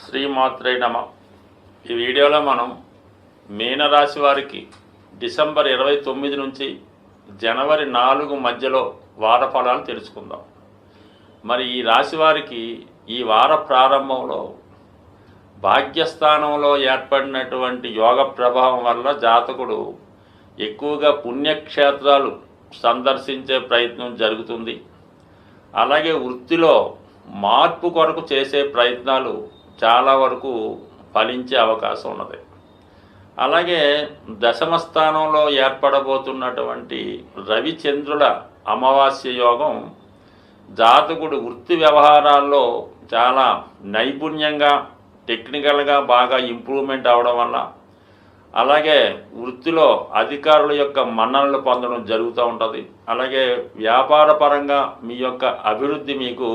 శ్రీమాత్రే నమ. ఈ వీడియోలో మనం మీనరాశి వారికి డిసెంబర్ 29 నుంచి జనవరి 4 మధ్యలో వార ఫలాలు తెలుసుకుందాం. మరి ఈ రాశి వారికి ఈ వార ప్రారంభంలో భాగ్యస్థానంలో ఏర్పడినటువంటి యోగ ప్రభావం వల్ల జాతకుడు ఎక్కువగా పుణ్యక్షేత్రాలు సందర్శించే ప్రయత్నం జరుగుతుంది. అలాగే వృత్తిలో మార్పు కొరకు చేసే ప్రయత్నాలు చాలా వరకు ఫలించే అవకాశం ఉన్నది. అలాగే దశమ స్థానంలో ఏర్పడబోతున్నటువంటి రవిచంద్రుల అమావాస్య యోగం జాతకుడు వృత్తి వ్యవహారాల్లో చాలా నైపుణ్యంగా టెక్నికల్గా బాగా ఇంప్రూవ్మెంట్ అవడం వల్ల, అలాగే వృత్తిలో అధికారుల యొక్క మన్ననలు పొందడం జరుగుతూ ఉంటుంది. అలాగే వ్యాపార పరంగా మీ యొక్క అభివృద్ధి మీకు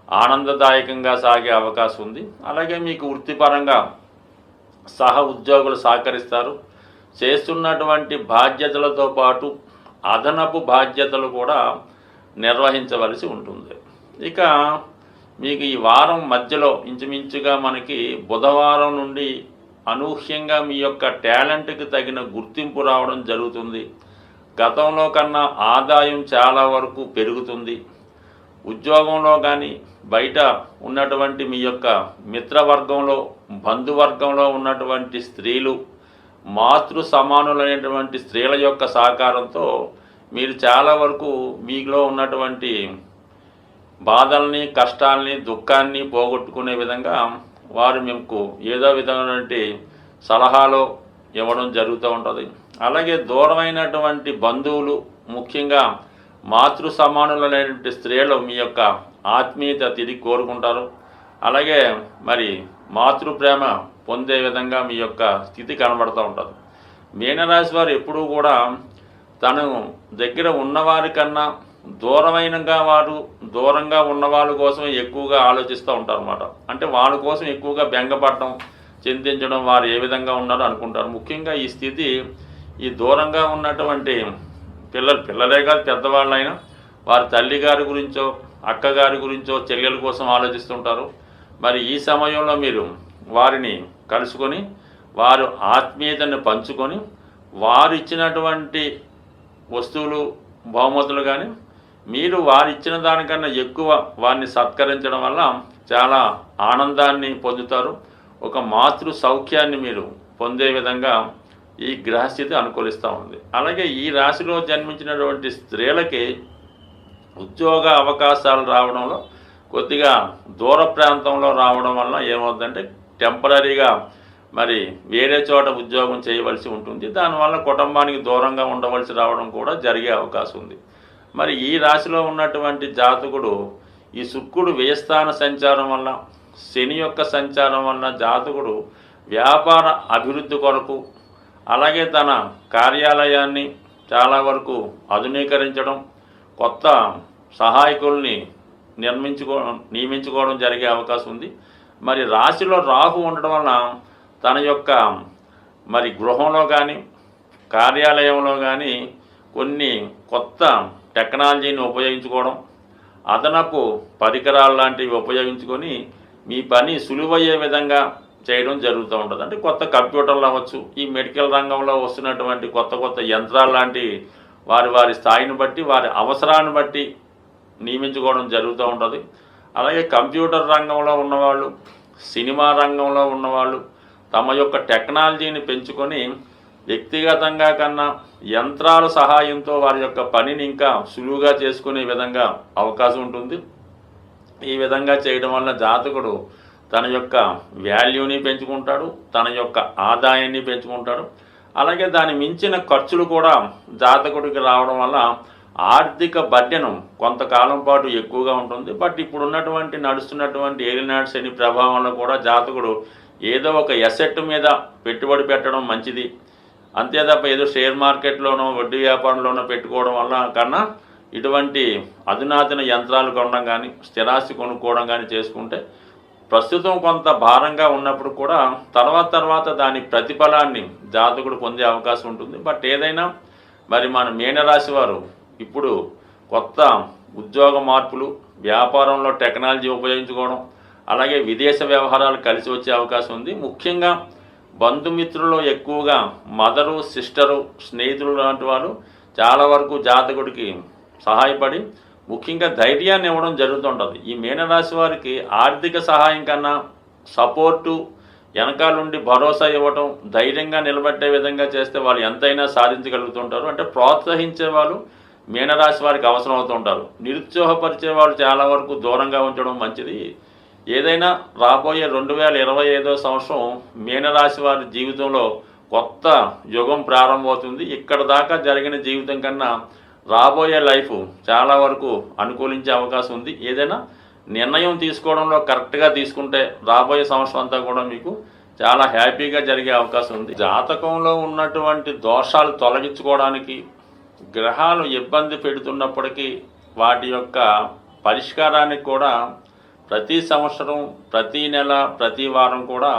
ఆనందదాయకంగా సాగే అవకాశం ఉంది. అలాగే మీకు వృత్తిపరంగా సహ ఉద్యోగులు సహకరిస్తారు. చేస్తున్నటువంటి బాధ్యతలతో పాటు అదనపు బాధ్యతలు కూడా నిర్వహించవలసి ఉంటుంది. ఇక మీకు ఈ వారం మధ్యలో ఇంచుమించుగా మనకి బుధవారం నుండి అనూహ్యంగా మీ యొక్క టాలెంట్కి తగిన గుర్తింపు రావడం జరుగుతుంది. గతంలో కన్నా ఆదాయం చాలా వరకు పెరుగుతుంది. ఉద్యోగంలో కానీ బయట ఉన్నటువంటి మీ యొక్క మిత్రవర్గంలో బంధువర్గంలో ఉన్నటువంటి స్త్రీలు, మాతృ సమానులైనటువంటి స్త్రీల యొక్క సహకారంతో మీరు చాలా వరకు మీలో ఉన్నటువంటి బాధల్ని, కష్టాల్ని, దుఃఖాన్ని పోగొట్టుకునే విధంగా వారు మీకు ఏదో విధమైనటువంటి సలహాలు ఇవ్వడం జరుగుతూ ఉంటుంది. అలాగే దూరమైనటువంటి బంధువులు, ముఖ్యంగా మాతృ సమానులైనటువంటి స్త్రీలు మీ యొక్క ఆత్మీయత తిరిగి కోరుకుంటారు. అలాగే మరి మాతృ ప్రేమ పొందే విధంగా మీ యొక్క స్థితి కనబడుతూ ఉంటుంది. మీనరాశి వారు ఎప్పుడూ కూడా తను దగ్గర ఉన్నవారి కన్నా దూరంగా ఉన్న వాళ్ళ కోసం ఎక్కువగా ఆలోచిస్తూ ఉంటారు అన్నమాట. అంటే వాళ్ళ కోసం ఎక్కువగా బెంగపడడం, చింతించడం, వారు ఏ విధంగా ఉన్నారో అనుకుంటారు. ముఖ్యంగా ఈ స్థితి ఈ దూరంగా ఉన్నటువంటి పిల్లలే కాదు, పెద్దవాళ్ళైనా వారి తల్లిగారి గురించో, అక్కగారి గురించో, చెల్లెల కోసం ఆలోచిస్తుంటారు. మరి ఈ సమయంలో మీరు వారిని కలుసుకొని వారు ఆత్మీయతను పంచుకొని వారు ఇచ్చినటువంటి వస్తువులు, బహుమతులు కానీ మీరు వారు ఇచ్చిన దానికన్నా ఎక్కువ వారిని సత్కరించడం వల్ల చాలా ఆనందాన్ని పొందుతారు. ఒక మాతృ సౌఖ్యాన్ని మీరు పొందే విధంగా ఈ గ్రహస్థితి అనుకూలిస్తూ ఉంది. అలాగే ఈ రాశిలో జన్మించినటువంటి స్త్రీలకి ఉద్యోగ అవకాశాలు రావడంలో కొద్దిగా దూర ప్రాంతంలో రావడం వల్ల ఏమవుతుందంటే టెంపరీగా మరి వేరే చోట ఉద్యోగం చేయవలసి ఉంటుంది. దానివల్ల కుటుంబానికి దూరంగా ఉండవలసి రావడం కూడా జరిగే అవకాశం ఉంది. మరి ఈ రాశిలో ఉన్నటువంటి జాతకుడు ఈ శుక్రుడు వ్యయస్థాన సంచారం వల్ల, శని యొక్క సంచారం వల్ల జాతకుడు వ్యాపార అభివృద్ధి కొరకు, అలాగే తన కార్యాలయాన్ని చాలా వరకు ఆధునీకరించడం, కొత్త సహాయకుల్ని నియమించుకోవడం జరిగే అవకాశం ఉంది. మరి రాశిలో రాహు ఉండడం వలన తన యొక్క మరి గృహంలో కానీ కార్యాలయంలో కానీ కొన్ని కొత్త టెక్నాలజీని ఉపయోగించుకోవడం, అదనపు పరికరాలు లాంటివి ఉపయోగించుకొని మీ పని సులువయ్యే విధంగా చేయడం జరుగుతూ ఉంటుంది. అంటే కొత్త కంప్యూటర్లు అవ్వచ్చు, ఈ మెడికల్ రంగంలో వస్తున్నటువంటి కొత్త యంత్రాలు లాంటి వారి స్థాయిని బట్టి, వారి అవసరాన్ని బట్టి నియమించుకోవడం జరుగుతూ ఉంటుంది. అలాగే కంప్యూటర్ రంగంలో ఉన్నవాళ్ళు, సినిమా రంగంలో ఉన్నవాళ్ళు తమ యొక్క టెక్నాలజీని పెంచుకొని వ్యక్తిగతంగా కన్నా యంత్రాల సహాయంతో వారి యొక్క పనిని ఇంకా సులువుగా చేసుకునే విధంగా అవకాశం ఉంటుంది. ఈ విధంగా చేయడం వల్ల జాతకుడు తన యొక్క వాల్యూని పెంచుకుంటాడు, తన యొక్క ఆదాయాన్ని పెంచుకుంటాడు. అలాగే దాని మించిన ఖర్చులు కూడా జాతకుడికి రావడం వల్ల ఆర్థిక బడ్డెను కొంతకాలం పాటు ఎక్కువగా ఉంటుంది. బట్ ఇప్పుడు నడుస్తున్నటువంటి ఏలినాటి శని ప్రభావంలో కూడా జాతకుడు ఏదో ఒక ఎసెట్ మీద పెట్టుబడి పెట్టడం మంచిది. అంతే తప్ప ఏదో షేర్ మార్కెట్లోనో వడ్డీ వ్యాపారంలోనో పెట్టుకోవడం వల్ల కన్నా ఇటువంటి అధునాతన యంత్రాలు కొనడం కానీ, స్థిరాస్తి కొనుక్కోవడం కానీ చేసుకుంటే ప్రస్తుతం కొంత భారంగా ఉన్నప్పుడు కూడా తర్వాత దాని ప్రతిఫలాన్ని జాతకుడు పొందే అవకాశం ఉంటుంది. బట్ ఏదైనా మరి మన మీనరాశి వారు ఇప్పుడు కొత్త ఉద్యోగ మార్పులు, వ్యాపారంలో టెక్నాలజీ ఉపయోగించుకోవడం, అలాగే విదేశ వ్యవహారాలు కలిసి వచ్చే అవకాశం ఉంది. ముఖ్యంగా బంధుమిత్రులు ఎక్కువగా మదరు, సిస్టరు, స్నేహితులు లాంటి వారు చాలా వరకు జాతకుడికి సహాయపడి ముఖ్యంగా ధైర్యాన్ని ఇవ్వడం జరుగుతుంటుంది. ఈ మీనరాశి వారికి ఆర్థిక సహాయం కన్నా సపోర్టు, వెనకాలండి భరోసా ఇవ్వటం, ధైర్యంగా నిలబెట్టే విధంగా చేస్తే వాళ్ళు ఎంతైనా సాధించగలుగుతుంటారు. అంటే ప్రోత్సహించే వాళ్ళు మీనరాశి వారికి అవసరం అవుతుంటారు. నిరుత్సాహపరిచే వాళ్ళు చాలా వరకు దూరంగా ఉంచడం మంచిది. ఏదైనా రాబోయే 2025 సంవత్సరం మీనరాశి వారి జీవితంలో కొత్త యుగం ప్రారంభమవుతుంది. ఇక్కడ దాకా జరిగిన జీవితం కన్నా రాబోయే లైఫ్ చాలా వరకు అనుకూలించే అవకాశం ఉంది. ఏదైనా నిర్ణయం తీసుకోవడంలో కరెక్ట్గా తీసుకుంటే రాబోయే సంవత్సరం అంతా కూడా మీకు చాలా హ్యాపీగా జరిగే అవకాశం ఉంది. జాతకంలో ఉన్నటువంటి దోషాలు తొలగించుకోవడానికి గ్రహాలు ఇబ్బంది పెడుతున్నప్పటికీ వాటి యొక్క పరిష్కారానికి కూడా ప్రతి సంవత్సరం, ప్రతి నెల, ప్రతి వారం కూడా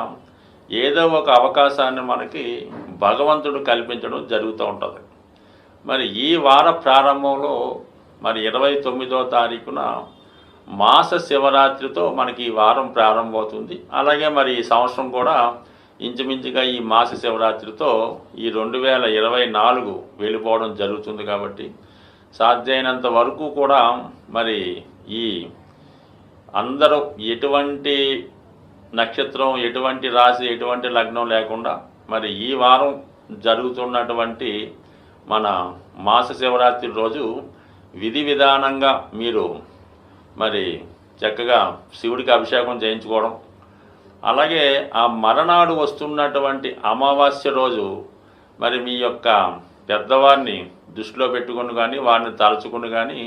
ఏదో ఒక అవకాశాన్ని మనకి భగవంతుడు కల్పించడం జరుగుతూ ఉంటుంది. మరి ఈ వార ప్రారంభంలో మరి 29వ తారీఖున మాస శివరాత్రితో మనకి ఈ వారం ప్రారంభమవుతుంది. అలాగే మరి ఈ సంవత్సరం కూడా ఇంచుమించుగా ఈ మాస శివరాత్రితో ఈ 2024 వెళ్ళిపోవడం జరుగుతుంది. కాబట్టి సాధ్యమైనంత వరకు కూడా మరి ఈ అందరూ ఎటువంటి నక్షత్రం, ఎటువంటి రాశి, ఎటువంటి లగ్నం లేకుండా మరి ఈ వారం జరుగుతున్నటువంటి మన మాస శివరాత్రి రోజు విధి విధానంగా మీరు మరి చక్కగా శివుడికి అభిషేకం చేయించుకోవడం, అలాగే ఆ మరణాడు వస్తున్నటువంటి అమావాస్య రోజు మరి మీ యొక్క పెద్దవారిని దృష్టిలో పెట్టుకుని కానీ వారిని తలుచుకుని కానీ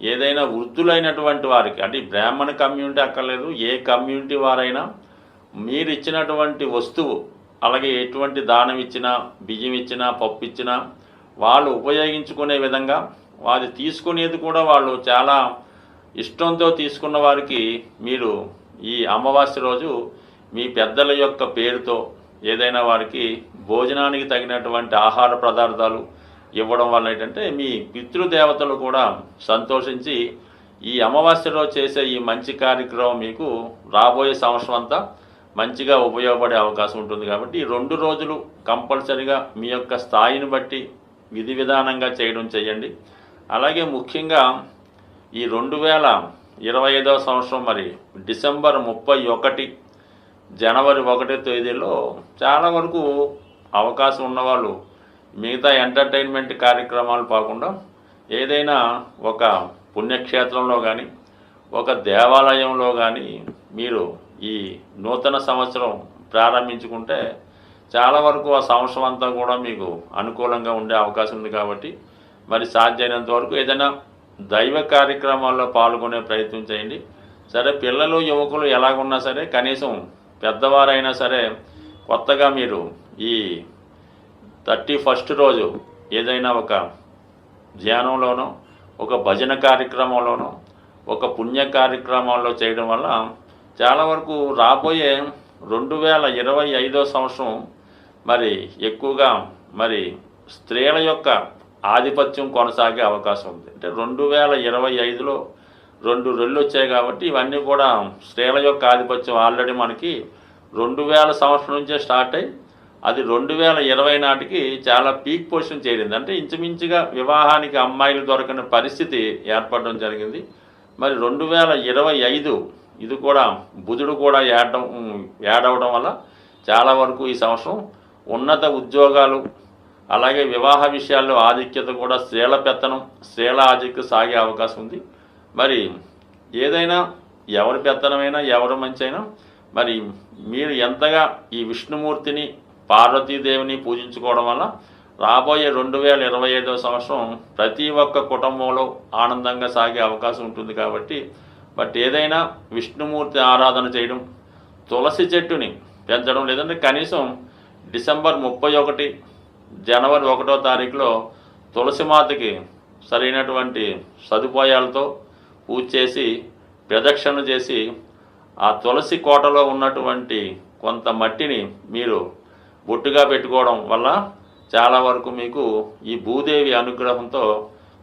ఏదైనా వృద్ధులైనటువంటి వారికి, అంటే బ్రాహ్మణ కమ్యూనిటీ అక్కర్లేదు, ఏ కమ్యూనిటీ వారైనా మీరు ఇచ్చినటువంటి వస్తువు, అలాగే ఎటువంటి దానం ఇచ్చినా, బియ్యం ఇచ్చినా, పప్పు ఇచ్చినా వాళ్ళు ఉపయోగించుకునే విధంగా వారు తీసుకునేది కూడా వాళ్ళు చాలా ఇష్టంతో తీసుకున్న వారికి మీరు ఈ అమావాస్య రోజు మీ పెద్దల యొక్క పేరుతో ఏదైనా వారికి భోజనానికి తగినటువంటి ఆహార పదార్థాలు ఇవ్వడం వల్ల ఏంటంటే మీ పితృదేవతలు కూడా సంతోషించి ఈ అమావాస్య రోజు చేసే ఈ మంచి కార్యక్రమం మీకు రాబోయే సంవత్సరం అంతా మంచిగా ఉపయోగపడే అవకాశం ఉంటుంది. కాబట్టి ఈ 2 రోజులు కంపల్సరిగా మీ యొక్క స్థాయిని బట్టి విధి విధానంగా చేయడం చేయండి. అలాగే ముఖ్యంగా ఈ 2025 సంవత్సరం మరి డిసెంబర్ 31, జనవరి 1 తేదీలో చాలా వరకు అవకాశం ఉన్నవాళ్ళు మిగతా ఎంటర్టైన్మెంట్ కార్యక్రమాలు కాకుండా ఏదైనా ఒక పుణ్యక్షేత్రంలో కానీ, ఒక దేవాలయంలో కానీ మీరు ఈ నూతన సంవత్సరం ప్రారంభించుకుంటే చాలా వరకు ఆ సంవత్సరం అంతా కూడా మీకు అనుకూలంగా ఉండే అవకాశం ఉంది. కాబట్టి మరి సాధ్యమైనంత వరకు ఏదైనా దైవ కార్యక్రమాల్లో పాల్గొనే ప్రయత్నం చేయండి. సరే, పిల్లలు, యువకులు ఎలాగున్నా సరే కనీసం పెద్దవారైనా సరే కొత్తగా మీరు ఈ 31st రోజు ఏదైనా ఒక ధ్యానంలోనో, ఒక భజన కార్యక్రమంలోనో, ఒక పుణ్య కార్యక్రమాల్లో చేయడం వల్ల చాలా వరకు రాబోయే 2025 సంవత్సరం మరి ఎక్కువగా మరి స్త్రీల యొక్క ఆధిపత్యం కొనసాగే అవకాశం ఉంది. అంటే 2025లో 2 రెళ్ళు వచ్చాయి కాబట్టి ఇవన్నీ కూడా స్త్రీల యొక్క ఆధిపత్యం ఆల్రెడీ మనకి 2000 సంవత్సరం నుంచే స్టార్ట్ అయ్యి అది 2020 నాటికి చాలా పీక్ పొజిషన్ చేరింది. అంటే ఇంచుమించుగా వివాహానికి అమ్మాయిలు దొరకని పరిస్థితి ఏర్పడడం జరిగింది. మరి 2025 ఇది కూడా బుధుడు కూడా యాడ్ అవ్వడం వల్ల చాలా వరకు ఈ సంవత్సరం ఉన్నత ఉద్యోగాలు, అలాగే వివాహ విషయాల్లో ఆధిక్యత కూడా స్త్రీల పెత్తనం, స్త్రీల ఆధిక్యత సాగే అవకాశం ఉంది. మరి ఏదైనా ఎవరి పెత్తనమైనా, ఎవరి మంచి అయినా మరి మీరు ఎంతగా ఈ విష్ణుమూర్తిని, పార్వతీదేవిని పూజించుకోవడం వల్ల రాబోయే 2025 సంవత్సరం ప్రతి ఒక్క కుటుంబంలో ఆనందంగా సాగే అవకాశం ఉంటుంది. కాబట్టి ఏదైనా విష్ణుమూర్తి ఆరాధన చేయడం, తులసి చెట్టుని పెంచడం, లేదంటే కనీసం డిసెంబర్ 31, జనవరి 1వ తారీఖులో తులసి మాతకి సరైనటువంటి సదుపాయాలతో పూజ చేసి ప్రదక్షిణ చేసి ఆ తులసి కోటలో ఉన్నటువంటి కొంత మట్టిని మీరు బొట్టుగా పెట్టుకోవడం వల్ల చాలా వరకు మీకు ఈ భూదేవి అనుగ్రహంతో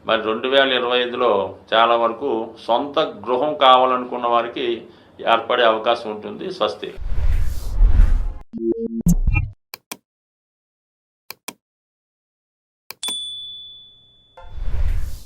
మరి 2025లో చాలా వరకు సొంత గృహం కావాలనుకున్న వారికి ఏర్పడే అవకాశం ఉంటుంది. స్వస్తి.